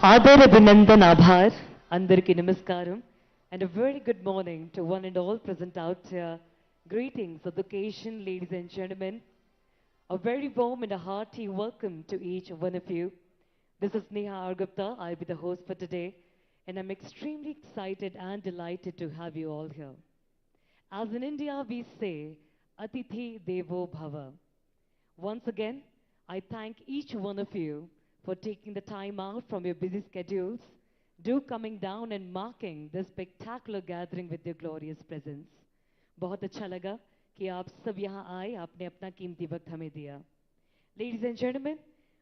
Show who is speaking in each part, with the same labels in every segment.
Speaker 1: Adar Abhinandan Abhar, Andarki Namaskaram, and a very good morning to one and all present out here. Greetings of the occasion, ladies and gentlemen. A very warm and a hearty welcome to each one of you. This is Neha Argupta. I'll be the host for today, and I'm extremely excited and delighted to have you all here. As in India, we say, Atithi Devo Bhava. Once again, I thank each one of you for taking the time out from your busy schedules, do coming down and marking this spectacular gathering with your glorious presence. बहुत अच्छा लगा कि आप सब यहाँ आए, आपने अपना कीमती वक्त हमें दिया. Ladies and gentlemen,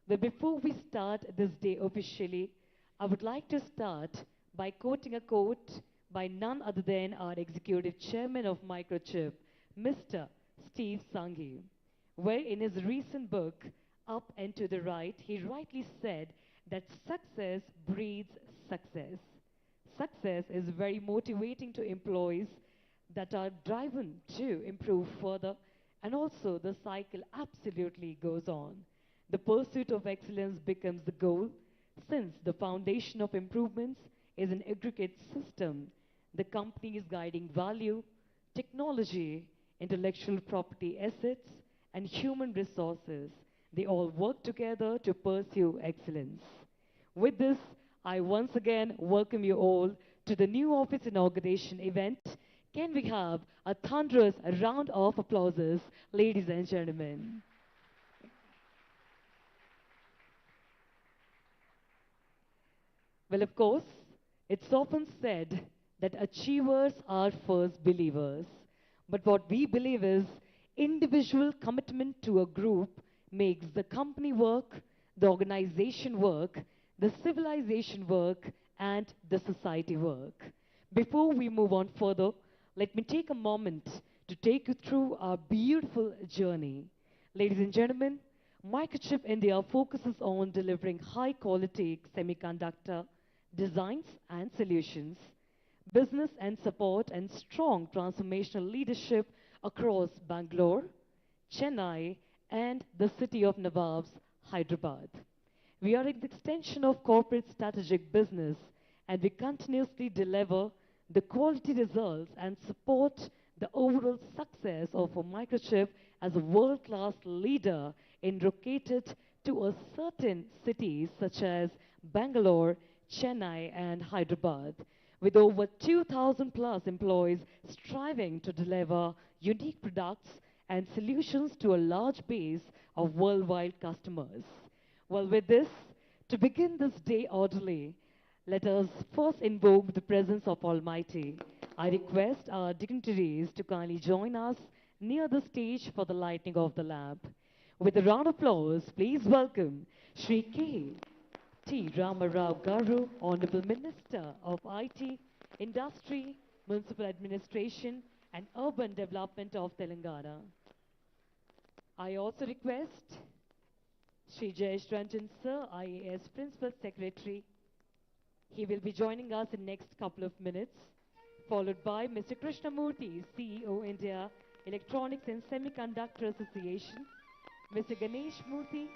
Speaker 1: but before we start this day officially, I would like to start by quoting a quote by none other than our executive chairman of Microchip, Mr. Steve Sanghi, where in his recent book, Up and to the Right, he rightly said that success breeds success. Success is very motivating to employees that are driven to improve further, and also the cycle absolutely goes on. The pursuit of excellence becomes the goal, since the foundation of improvements is an aggregate system. The company's guiding value, technology, intellectual property assets, and human resources, they all work together to pursue excellence. With this, I once again welcome you all to the new office inauguration event. Can we have a thunderous round of applauses, ladies and gentlemen? Well, of course, it's often said that achievers are first believers. But what we believe is individual commitment to a group makes the company work, the organization work, the civilization work, and the society work. Before we move on further, let me take a moment to take you through our beautiful journey. Ladies and gentlemen, Microchip India focuses on delivering high quality semiconductor designs and solutions, business and support, and strong transformational leadership across Bangalore, Chennai, and the city of Nawabs, Hyderabad. We are an extension of corporate strategic business, and we continuously deliver the quality results and support the overall success of a microchip as a world-class leader in located to a certain cities such as Bangalore, Chennai, and Hyderabad, with over 2,000 plus employees striving to deliver unique products and solutions to a large base of worldwide customers. Well, with this, to begin this day orderly, let us first invoke the presence of Almighty. I request our dignitaries to kindly join us near the stage for the lighting of the lamp. With a round of applause, please welcome Sri K. T. Ramarao Garu, Honorable Minister of IT, Industry, Municipal Administration, and Urban Development of Telangana. I also request Sri Jayesh Ranjan Sir, IAS Principal Secretary. He will be joining us in next couple of minutes, followed by Mr. Krishnamurthy, CEO, India Electronics and Semiconductor Association, Mr. Ganesh Murthy,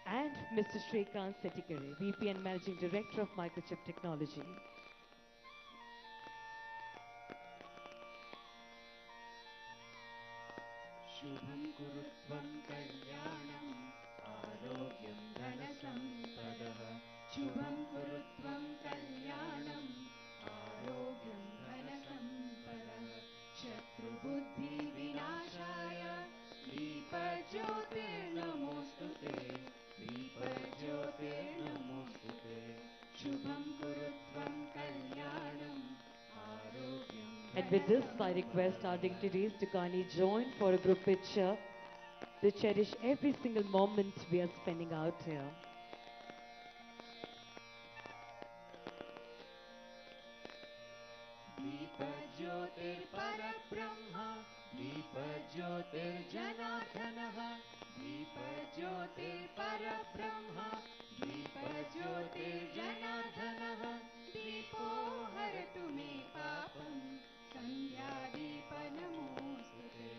Speaker 1: and Mr. Shrikant Setikare, VP and Managing Director of Microchip Technology.
Speaker 2: Shubham kurutvam kalyanam arogyam dhanasampadah. Shubham kurutvam kalyanam arogyam dhanasampadah. Shatru buddhi vinashaya Deepajyotir namostute. Deepajyotir namostute. Shubham kurutvam kalyanam arogyam.
Speaker 1: And with this, I request our dignitaries to kindly join for a group picture to cherish every single moment we are spending out here.
Speaker 2: Deepajyotir Parabrahma, Deepajyotir Janardhanaha, Deepajyotir Parabrahma, Deepajyotir Janardhanaha, Deepo Haratu me papam, Sandhya Deepanamostute,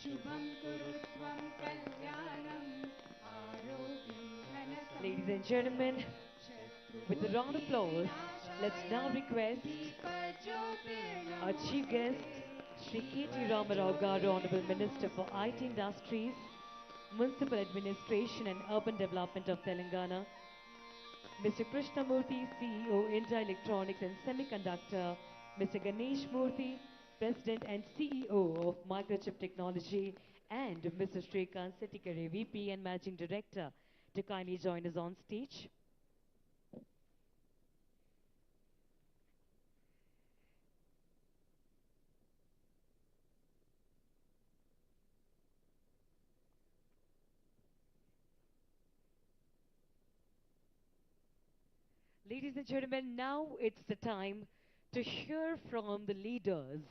Speaker 2: Shubham Kurutvam Kalyanam, Arogyam Dhanasam.
Speaker 1: Ladies Ladies and gentlemen, with a round of applause, let's now request our chief guest, Shri K.T. Ramarao Garu, Honorable Minister for IT Industries, Municipal Administration and Urban Development of Telangana, Mr. Krishnamurthy, CEO, India Electronics and Semiconductor, Mr. Ganesh Murthy, President and CEO of Microchip Technology, and Mr. Shrikant Setikare, VP and Managing Director, to kindly join us on stage. Ladies and gentlemen, now it's the time to hear from the leaders.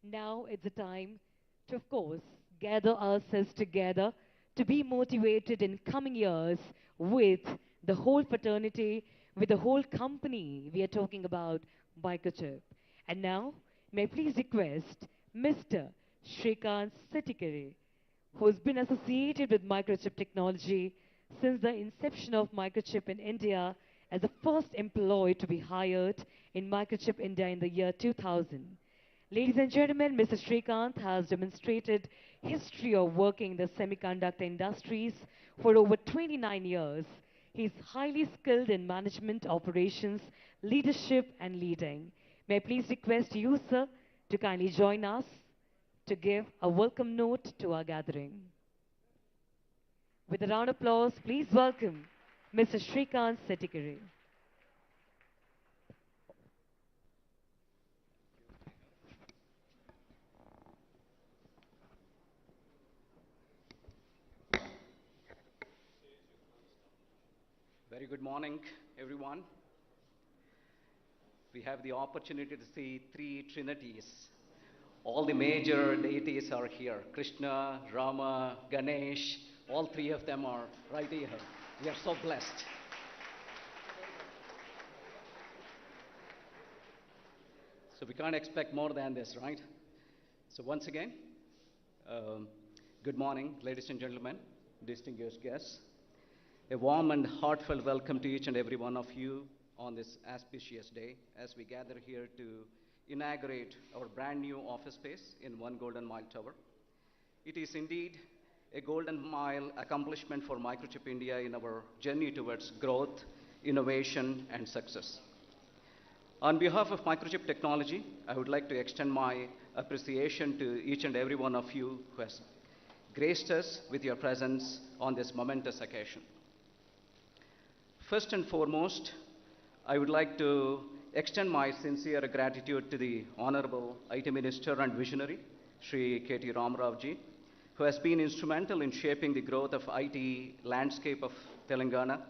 Speaker 1: Now it's the time to, of course, gather ourselves together to be motivated in coming years with the whole fraternity, with the whole company. We are talking about Microchip. And now, may I please request Mr. Shrikant Setikare, who's been associated with Microchip Technology since the inception of Microchip in India as the first employee to be hired in Microchip India in the year 2000. Ladies and gentlemen, Mr. Shrikant has demonstrated history of working in the semiconductor industries for over 29 years. He is highly skilled in management, operations, leadership, and leading. May I please request you, sir, to kindly join us to give a welcome note to our gathering. With a round of applause, please welcome Mr. Shrikant Setikare.
Speaker 3: Very good morning, everyone. We have the opportunity to see three trinities. All the major deities are here. Krishna, Rama, Ganesh, all three of them are right here. We are so blessed. So we can't expect more than this, right? So once again, good morning, ladies and gentlemen, distinguished guests. A warm and heartfelt welcome to each and every one of you on this auspicious day as we gather here to inaugurate our brand new office space in One Golden Mile Tower. It is indeed a golden mile accomplishment for Microchip India in our journey towards growth, innovation, and success. On behalf of Microchip Technology, I would like to extend my appreciation to each and every one of you who has graced us with your presence on this momentous occasion. First and foremost, I would like to extend my sincere gratitude to the Honorable IT Minister and Visionary, Shri K.T. Ramarao ji, who has been instrumental in shaping the growth of IT landscape of Telangana.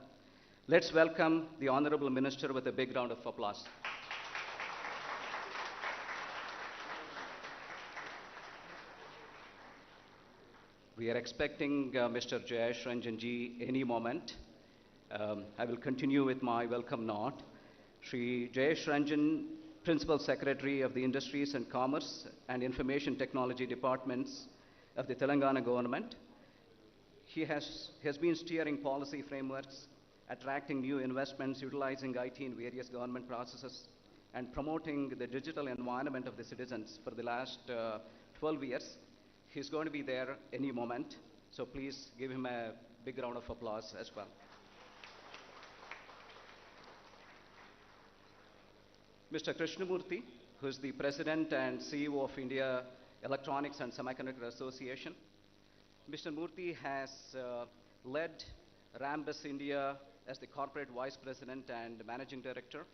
Speaker 3: Let's welcome the Honorable Minister with a big round of applause. We are expecting Mr. Jayesh Ranjan ji any moment. I will continue with my welcome note. Shri Jayesh Ranjan, Principal Secretary of the Industries and Commerce and Information Technology Departments of the Telangana government. He has been steering policy frameworks, attracting new investments, utilizing IT in various government processes, and promoting the digital environment of the citizens for the last 12 years. He's going to be there any moment, so please give him a big round of applause as well. Mr. Krishnamurthy, who is the President and CEO of India Electronics and Semiconductor Association. Mr. Murthy has led Rambus India as the Corporate Vice President and Managing Director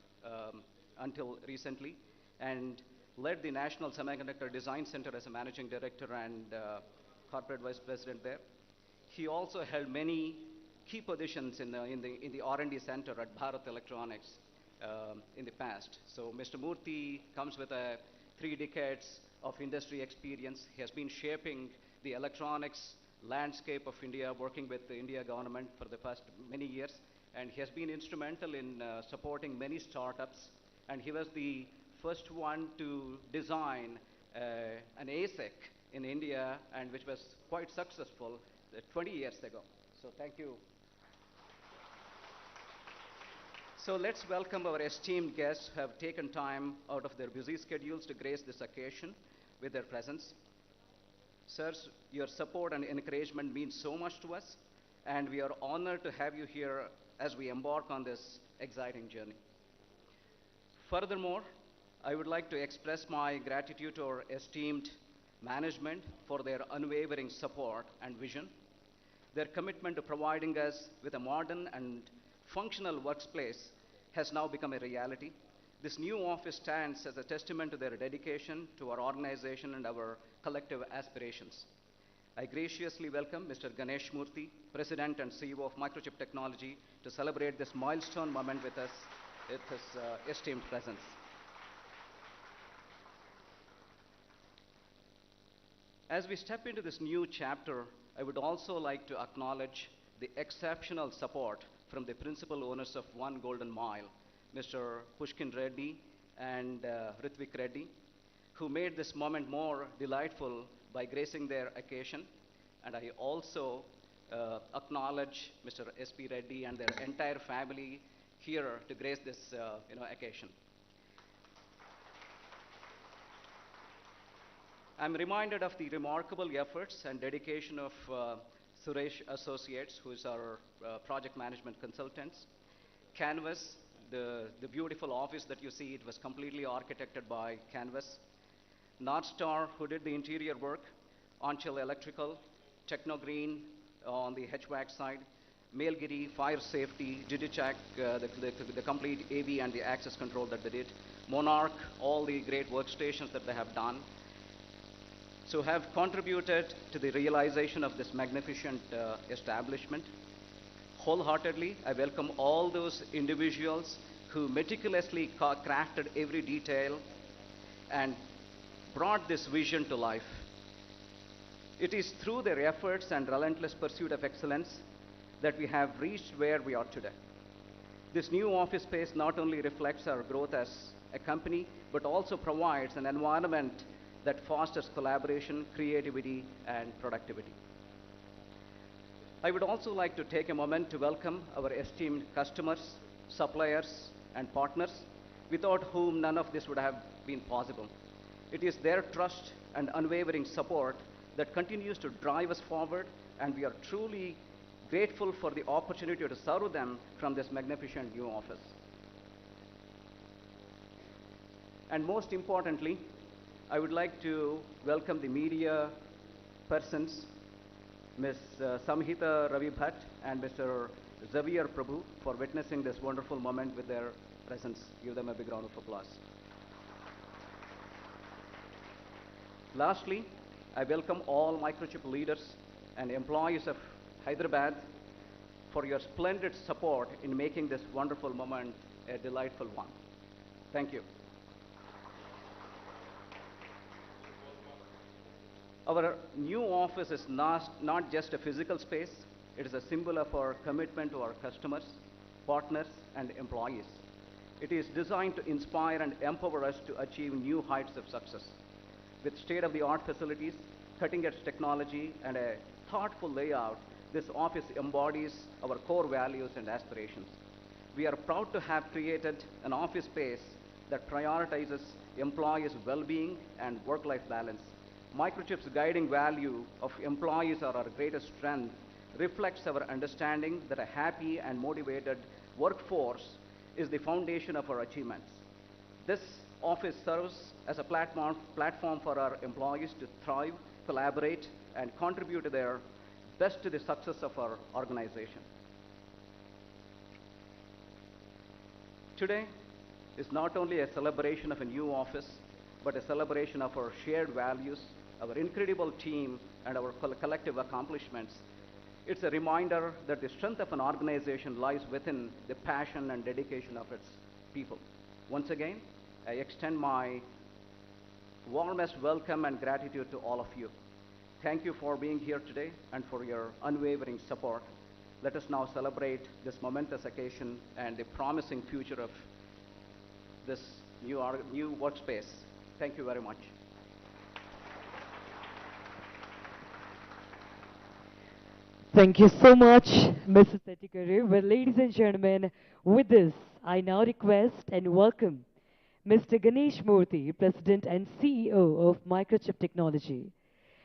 Speaker 3: until recently, and led the National Semiconductor Design Center as a Managing Director and Corporate Vice President there. He also held many key positions in the R&D Center at Bharat Electronics in the past. So Mr. Murthy comes with 3 decades of industry experience. He has been shaping the electronics landscape of India, working with the India government for the past many years, and he has been instrumental in supporting many startups, and he was the first one to design an ASIC in India, and which was quite successful 20 years ago. So thank you. So let's welcome our esteemed guests who have taken time out of their busy schedules to grace this occasion with their presence. Sirs, your support and encouragement means so much to us, and we are honored to have you here as we embark on this exciting journey. Furthermore, I would like to express my gratitude to our esteemed management for their unwavering support and vision. Their commitment to providing us with a modern and functional workplace has now become a reality. This new office stands as a testament to their dedication to our organization and our collective aspirations. I graciously welcome Mr. Ganesh Murthy, President and CEO of Microchip Technology, to celebrate this milestone moment with us with his esteemed presence. As we step into this new chapter, I would also like to acknowledge the exceptional support from the principal owners of One Golden Mile, Mr. Pushkin Reddy and Ritvik Reddy, who made this moment more delightful by gracing their occasion. And I also acknowledge Mr. S.P. Reddy and their entire family here to grace this occasion. I'm reminded of the remarkable efforts and dedication of Suresh Associates, who is our project management consultants. Canvas, the beautiful office that you see, it was completely architected by Canvas. North Star, who did the interior work. Anchal Electrical, Technogreen on the HVAC side. Mailgiri, Fire Safety, Digicheck, the complete AV and the access control that they did. Monarch, all the great workstations that they have done. So have contributed to the realization of this magnificent establishment. Wholeheartedly, I welcome all those individuals who meticulously crafted every detail and brought this vision to life. It is through their efforts and relentless pursuit of excellence that we have reached where we are today. This new office space not only reflects our growth as a company, but also provides an environment that fosters collaboration, creativity, and productivity. I would also like to take a moment to welcome our esteemed customers, suppliers, and partners, without whom none of this would have been possible. It is their trust and unwavering support that continues to drive us forward, and we are truly grateful for the opportunity to serve them from this magnificent new office. And most importantly, I would like to welcome the media persons, Ms. Samhita Ravi Bhatt and Mr. Xavier Prabhu, for witnessing this wonderful moment with their presence. Give them a big round of applause. Lastly, I welcome all Microchip leaders and employees of Hyderabad for your splendid support in making this wonderful moment a delightful one. Thank you. Our new office is not just a physical space, it is a symbol of our commitment to our customers, partners, and employees. It is designed to inspire and empower us to achieve new heights of success. With state-of-the-art facilities, cutting-edge technology, and a thoughtful layout, this office embodies our core values and aspirations. We are proud to have created an office space that prioritizes employees' well-being and work-life balance. Microchip's guiding value of employees are our greatest strength reflects our understanding that a happy and motivated workforce is the foundation of our achievements. This office serves as a platform for our employees to thrive, collaborate, and contribute to their best to the success of our organization. Today is not only a celebration of a new office, but a celebration of our shared values, our incredible team, and our collective accomplishments. It's a reminder that the strength of an organization lies within the passion and dedication of its people. Once again, I extend my warmest welcome and gratitude to all of you. Thank you for being here today and for your unwavering support. Let us now celebrate this momentous occasion and the promising future of this new workspace. Thank you very much.
Speaker 1: Thank you so much, Mrs. Setikare. Well, ladies and gentlemen, with this, I now request and welcome Mr. Ganesh Murthy, President and CEO of Microchip Technology.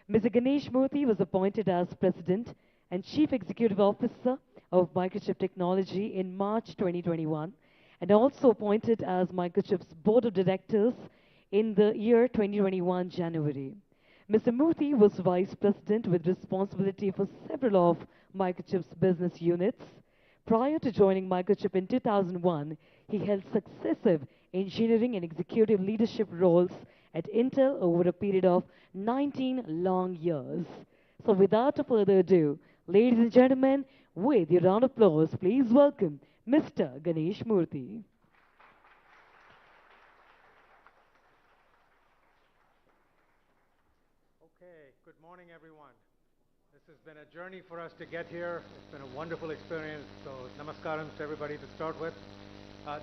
Speaker 1: Mr. Ganesh Murthy was appointed as President and Chief Executive Officer of Microchip Technology in March 2021 and also appointed as Microchip's Board of Directors in the year 2021 January. Mr. Murthy was Vice President with responsibility for several of Microchip's business units. Prior to joining Microchip in 2001, he held successive engineering and executive leadership roles at Intel over a period of 19 long years. So without further ado, ladies and gentlemen, with your round of applause, please welcome Mr. Ganesh Murthy.
Speaker 4: Okay, good morning, everyone. This has been a journey for us to get here. It's been a wonderful experience. So, namaskaram to everybody to start with.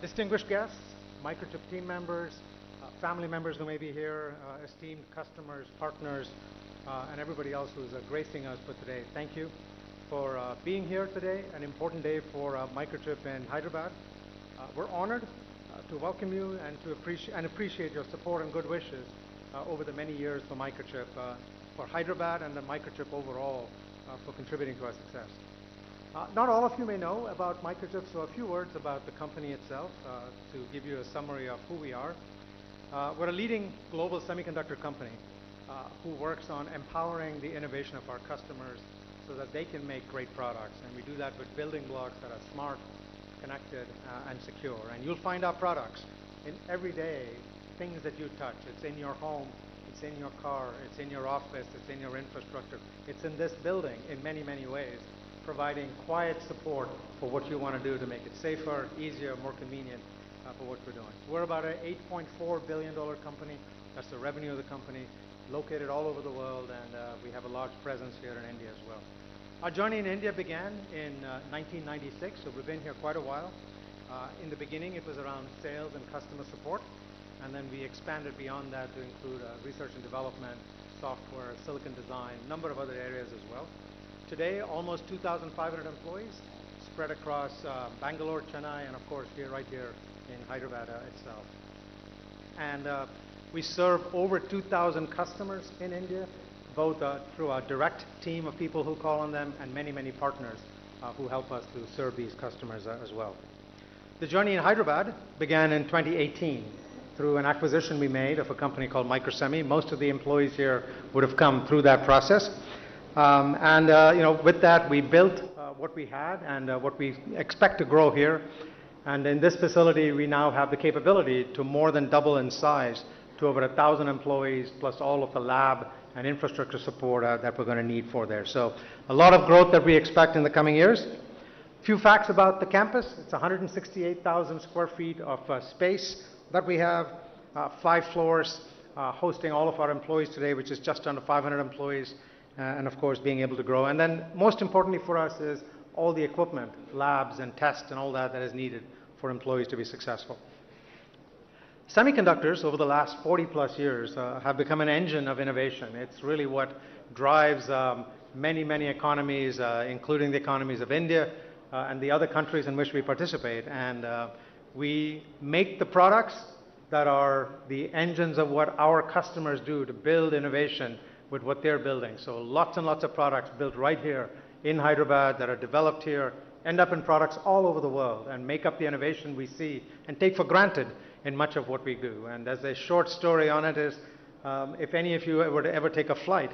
Speaker 4: Distinguished guests, Microchip team members, family members who may be here, esteemed customers, partners, and everybody else who's gracing us for today. Thank you for being here today, an important day for Microchip in Hyderabad. We're honored to welcome you and to appreciate your support and good wishes over the many years for Microchip, for Hyderabad and the Microchip overall for contributing to our success. Not all of you may know about Microchip, so a few words about the company itself to give you a summary of who we are. We're a leading global semiconductor company who works on empowering the innovation of our customers so that they can make great products. And we do that with building blocks that are smart, connected, and secure. And you'll find our products in everyday things that you touch. It's in your home, it's in your car, it's in your office, it's in your infrastructure. It's in this building in many, many ways, providing quiet support for what you want to do to make it safer, easier, more convenient for what we're doing. We're about an $8.4 billion company. That's the revenue of the company, located all over the world, and we have a large presence here in India as well. Our journey in India began in 1996, so we've been here quite a while. In the beginning, it was around sales and customer support, and then we expanded beyond that to include research and development, software, silicon design, a number of other areas as well. Today, almost 2,500 employees spread across Bangalore, Chennai, and of course, right here in Hyderabad itself. And we serve over 2,000 customers in India, both through our direct team of people who call on them and many, many partners who help us to serve these customers as well. The journey in Hyderabad began in 2018 through an acquisition we made of a company called Microsemi. Most of the employees here would have come through that process. With that, we built what we had and what we expect to grow here. And in this facility, we now have the capability to more than double in size to over 1,000 employees, plus all of the lab and infrastructure support that we're going to need for there. So a lot of growth that we expect in the coming years. A few facts about the campus. It's 168,000 square feet of space that we have, 5 floors, hosting all of our employees today, which is just under 500 employees, and of course being able to grow. And then most importantly for us is all the equipment, labs and tests and all that is needed for employees to be successful. Semiconductors over the last 40 plus years have become an engine of innovation. It's really what drives many, many economies, including the economies of India and the other countries in which we participate. And we make the products that are the engines of what our customers do to build innovation with what they're building. So lots and lots of products built right here in Hyderabad that are developed here, end up in products all over the world and make up the innovation we see and take for granted in much of what we do. And as a short story on it is, if any of you were to ever take a flight,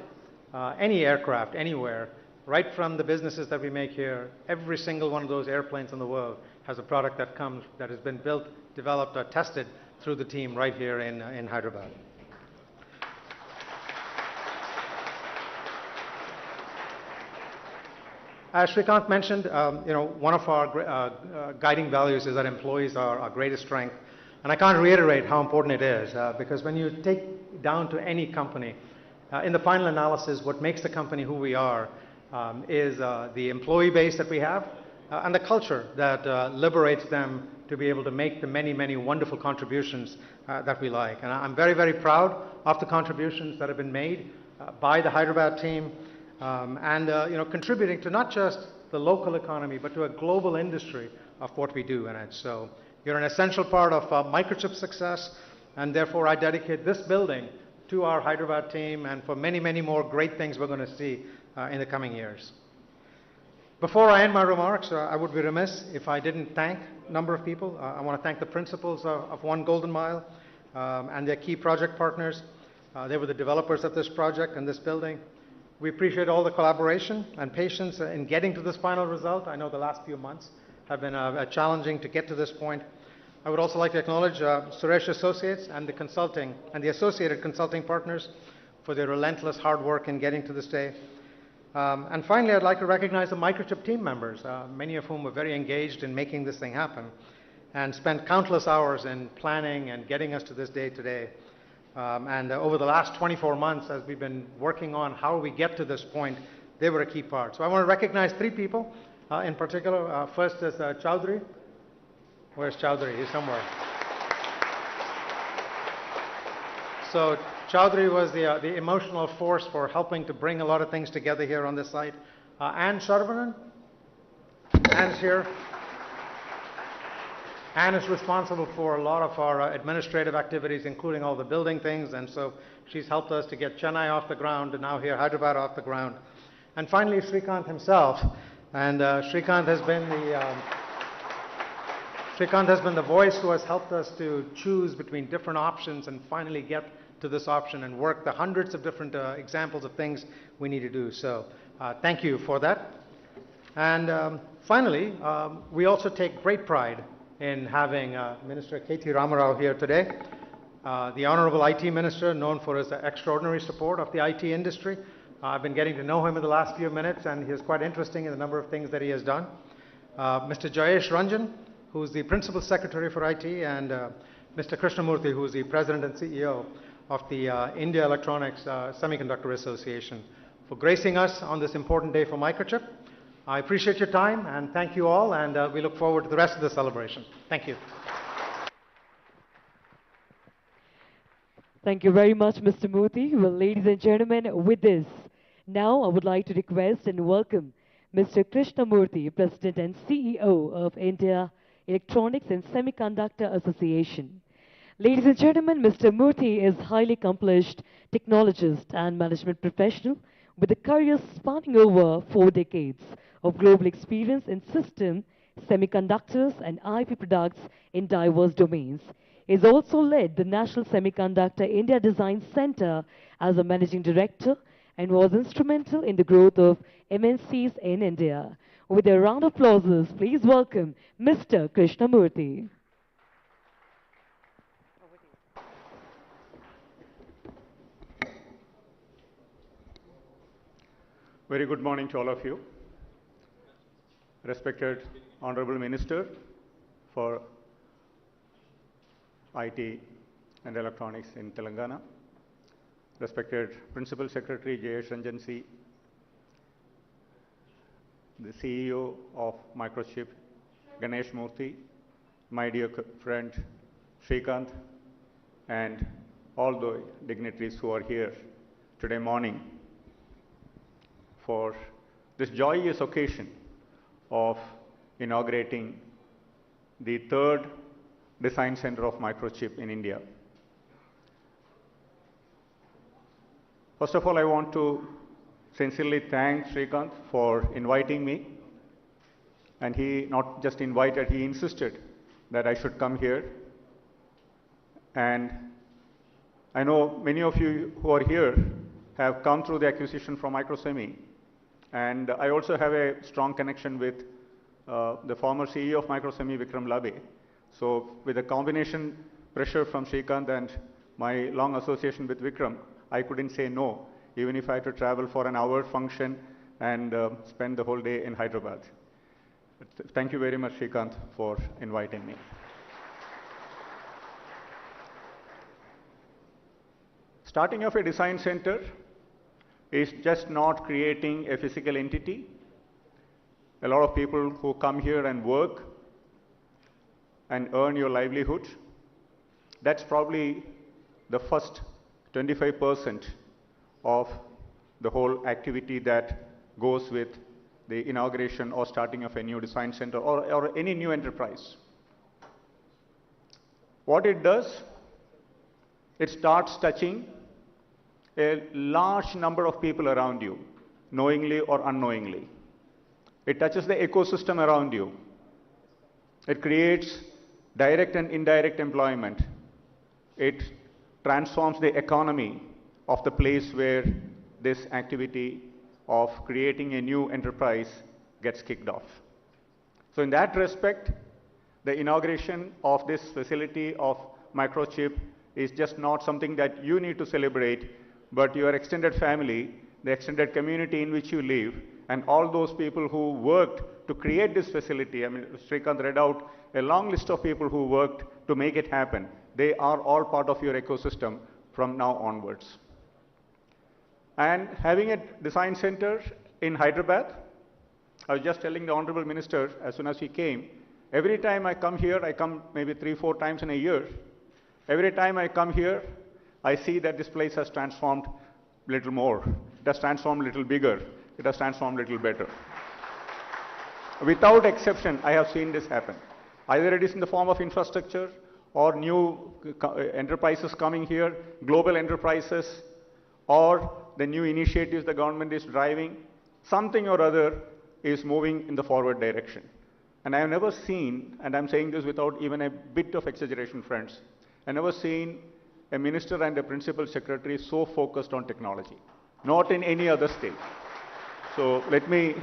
Speaker 4: any aircraft, anywhere, right from the businesses that we make here, every single one of those airplanes in the world has a product that has been built, developed, or tested through the team right here in Hyderabad. As Shrikant mentioned, one of our guiding values is that employees are our greatest strength. And I can't reiterate how important it is, because when you take down to any company, in the final analysis, what makes the company who we are is the employee base that we have and the culture that liberates them to be able to make the many, many wonderful contributions that we like. And I'm very, very proud of the contributions that have been made by the Hyderabad team. Contributing to not just the local economy, but to a global industry of what we do in it. So, You're an essential part of Microchip's success, and therefore I dedicate this building to our Hyderabad team and for many, many more great things we're going to see in the coming years. Before I end my remarks, I would be remiss if I didn't thank a number of people. I want to thank the principals of One Golden Mile and their key project partners. They were the developers of this project and this building. We appreciate all the collaboration and patience in getting to this final result. I know the last few months have been challenging to get to this point. I would also like to acknowledge Suresh Associates and the consulting and the associated consulting partners for their relentless hard work in getting to this day. And finally, I'd like to recognize the Microchip team members, many of whom were very engaged in making this thing happen and spent countless hours in planning and getting us to this day today. And over the last 24 months, as we've been working on how we get to this point, they were a key part. So I want to recognize three people in particular. First is Chowdhury. Where's Chowdhury? He's somewhere. So Chowdhury was the emotional force for helping to bring a lot of things together here on this site. Anne Sharvanan. Anne's here. Anne is responsible for a lot of our administrative activities, including all the building things, and so she's helped us to get Chennai off the ground and now here Hyderabad off the ground. And finally, Srikanth himself. And Srikanth has been the voice who has helped us to choose between different options and finally get to this option and work the hundreds of different examples of things we need to do. So thank you for that. And finally, we also take great pride in having Minister K.T. Ramarao here today, the Honorable IT Minister, known for his extraordinary support of the IT industry. I've been getting to know him in the last few minutes, and he's quite interesting in the number of things that he has done. Mr. Jayesh Ranjan, who's the Principal Secretary for IT, and Mr. Krishnamurthy, who's the President and CEO of the India Electronics Semiconductor Association, for gracing us on this important day for Microchip. I appreciate your time, and thank you all, and we look forward to the rest of the celebration. Thank you.
Speaker 1: Thank you very much, Mr. Murthy. Well, ladies and gentlemen, with this, now I would like to request and welcome Mr. Krishnamurthy, President and CEO of India Electronics and Semiconductor Association. Ladies and gentlemen, Mr. Murthy is highly accomplished technologist and management professional with a career spanning over 4 decades of global experience in system, semiconductors, and IP products in diverse domains. He has also led the National Semiconductor India Design Center as a managing director and was instrumental in the growth of MNCs in India. With a round of applause, please welcome Mr. Krishnamurthy.
Speaker 5: Very good morning to all of you. Respected Honorable Minister for IT and Electronics in Telangana, respected Principal Secretary Jayesh Ranjan C, the CEO of Microchip Ganesh Murthy, my dear friend Srikanth, and all the dignitaries who are here today morning for this joyous occasion of inaugurating the third design center of Microchip in India. First of all, I want to sincerely thank Srikanth for inviting me. And he not just invited, he insisted that I should come here. And I know many of you who are here have come through the acquisition from Microsemi. And I also have a strong connection with the former CEO of Microsemi, Vikram Labhe. So with a combination pressure from Srikanth and my long association with Vikram, I couldn't say no, even if I had to travel for an hour function and spend the whole day in Hyderabad. But thank you very much, Srikanth, for inviting me. Starting off a design center is just not creating a physical entity. A lot of people who come here and work and earn your livelihood, that's probably the first 25% of the whole activity that goes with the inauguration or starting of a new design center or any new enterprise. What it does, it starts touching a large number of people around you, knowingly or unknowingly. It touches the ecosystem around you. It creates direct and indirect employment. It transforms the economy of the place where this activity of creating a new enterprise gets kicked off. So in that respect, the inauguration of this facility of Microchip is just not something that you need to celebrate, but your extended family, the extended community in which you live, and all those people who worked to create this facility. I mean, Srikanth read out a long list of people who worked to make it happen. They are all part of your ecosystem from now onwards. And having a design center in Hyderabad, I was just telling the Honorable Minister as soon as he came, every time I come here, I come maybe 3-4 times in a year. Every time I come here, I see that this place has transformed a little more. It has transformed a little bigger. It has transformed a little better. Without exception, I have seen this happen. Either it is in the form of infrastructure or new enterprises coming here, global enterprises, or the new initiatives the government is driving, something or other is moving in the forward direction. And I have never seen, and I'm saying this without even a bit of exaggeration, friends, I've never seen a minister and a principal secretary so focused on technology, not in any other state. So let me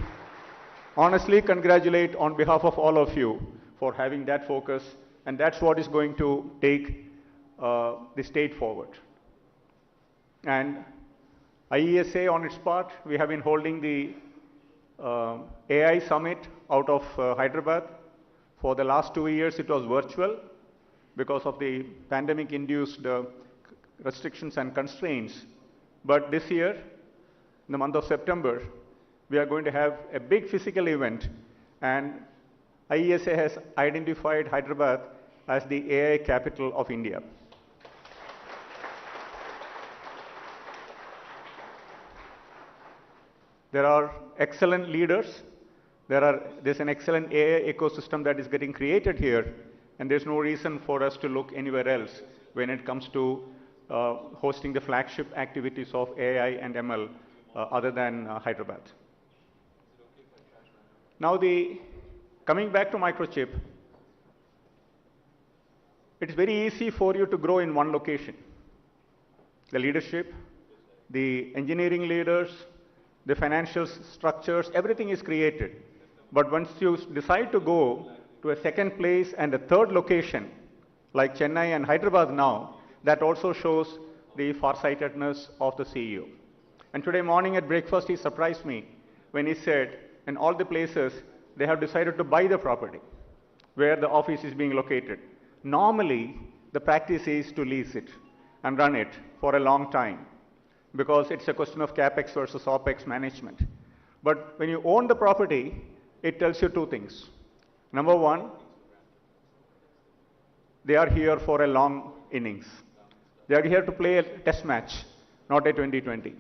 Speaker 5: honestly congratulate on behalf of all of you for having that focus, and that's what is going to take the state forward. And IESA on its part, we have been holding the AI Summit out of Hyderabad. For the last 2 years, it was virtual because of the pandemic-induced restrictions and constraints. But this year, in the month of September, we are going to have a big physical event, and IESA has identified Hyderabad as the AI capital of India. There are excellent leaders. There's an excellent AI ecosystem that is getting created here, and there's no reason for us to look anywhere else when it comes to hosting the flagship activities of AI and ML other than Hyderabad. Now, coming back to Microchip, it's very easy for you to grow in one location. The leadership, the engineering leaders, the financial structures, everything is created. But once you decide to go to a second place and a third location, like Chennai and Hyderabad now, that also shows the farsightedness of the CEO. And today morning at breakfast, he surprised me when he said, in all the places, they have decided to buy the property where the office is being located. Normally, the practice is to lease it and run it for a long time, because it's a question of CapEx versus OpEx management. But when you own the property, it tells you two things. Number one, they are here for a long innings. They are here to play a test match, not a 2020.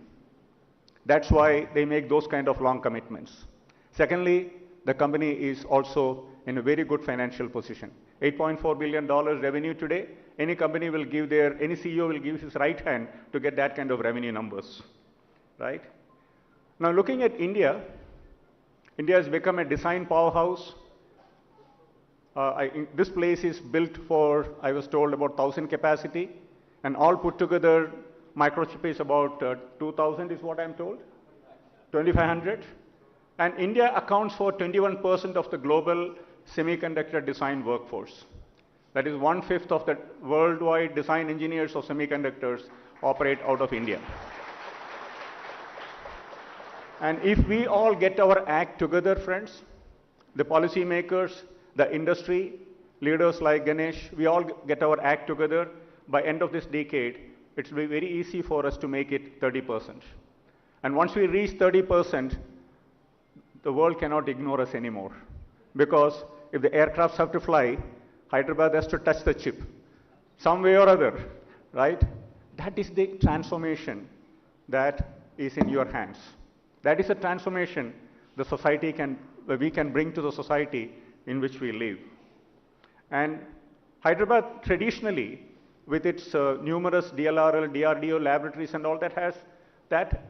Speaker 5: That's why they make those kind of long commitments. Secondly, the company is also in a very good financial position. $8.4 billion revenue today. Any company will give any CEO will give his right hand to get that kind of revenue numbers, right? Now looking at India, India has become a design powerhouse. This place is built for, I was told, about 1,000 capacity, and all put together, Microchip is about 2,000 is what I'm told, 2,500. And India accounts for 21% of the global semiconductor design workforce. That is 1/5 of the worldwide design engineers of semiconductors operate out of India. And if we all get our act together, friends, the policymakers, the industry, leaders like Ganesh, we all get our act together, by end of this decade, it will be very easy for us to make it 30%. And once we reach 30%, the world cannot ignore us anymore. Because if the aircrafts have to fly, Hyderabad has to touch the chip, some way or other, right? That is the transformation that is in your hands. That is a transformation we can bring to the society in which we live. And Hyderabad traditionally, with its numerous DLRL, DRDO laboratories and all that, has that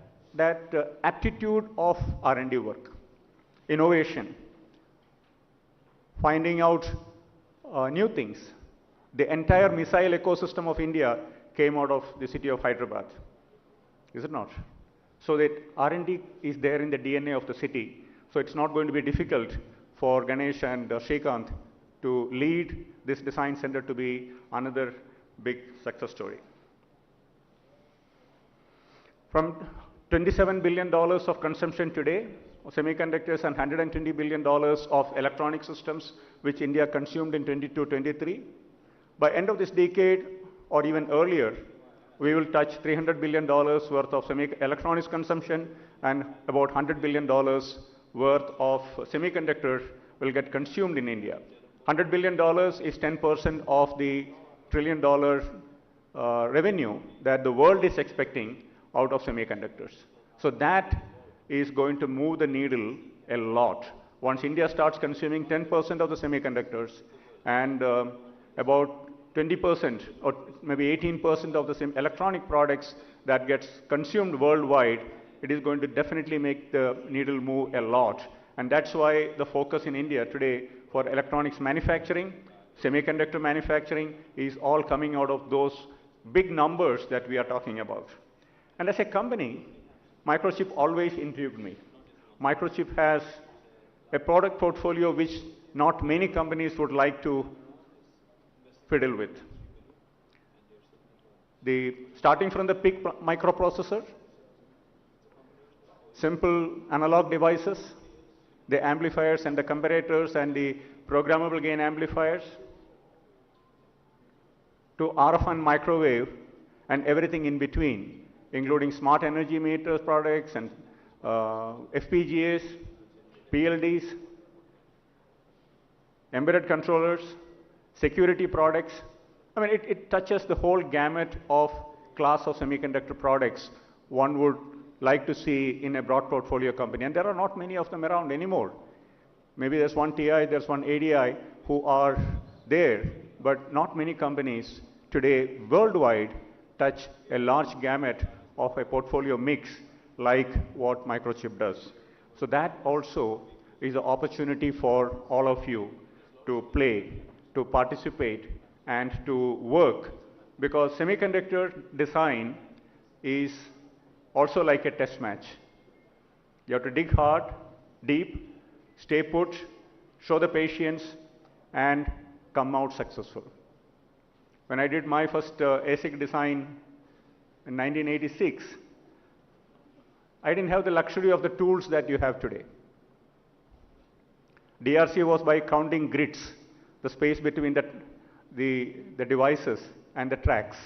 Speaker 5: aptitude of R&D work, innovation, finding out new things. The entire missile ecosystem of India came out of the city of Hyderabad, is it not? So that R&D is there in the DNA of the city. So it's not going to be difficult for Ganesh and Srikanth to lead this design center to be another big success story. From $27 billion of consumption today of semiconductors and $120 billion of electronic systems which India consumed in 22-23, by end of this decade or even earlier, we will touch $300 billion worth of electronics consumption and about $100 billion worth of semiconductors will get consumed in India. $100 billion is 10% of the $1 trillion revenue that the world is expecting out of semiconductors. So that is going to move the needle a lot. Once India starts consuming 10% of the semiconductors and about 20% or maybe 18% of the electronic products that gets consumed worldwide, it is going to definitely make the needle move a lot. And that's why the focus in India today for electronics manufacturing, semiconductor manufacturing is all coming out of those big numbers that we are talking about. And as a company, Microchip always intrigued me. Microchip has a product portfolio which not many companies would like to fiddle with. Starting from the PIC microprocessor, simple analog devices, the amplifiers and the comparators and the programmable gain amplifiers, to RF and microwave and everything in between, including smart energy meters products and FPGAs, PLDs, embedded controllers, security products. I mean, it touches the whole gamut of class of semiconductor products one would like to see in a broad portfolio company. And there are not many of them around anymore. Maybe there's one TI, there's one ADI who are there, but not many companies today worldwide touch a large gamut of a portfolio mix like what Microchip does. So that also is an opportunity for all of you to play, to participate, and to work, because semiconductor design is also like a test match. You have to dig hard, deep, stay put, show the patience, and come out successful. When I did my first ASIC design in 1986, I didn't have the luxury of the tools that you have today. DRC was by counting grids, the space between the devices and the tracks.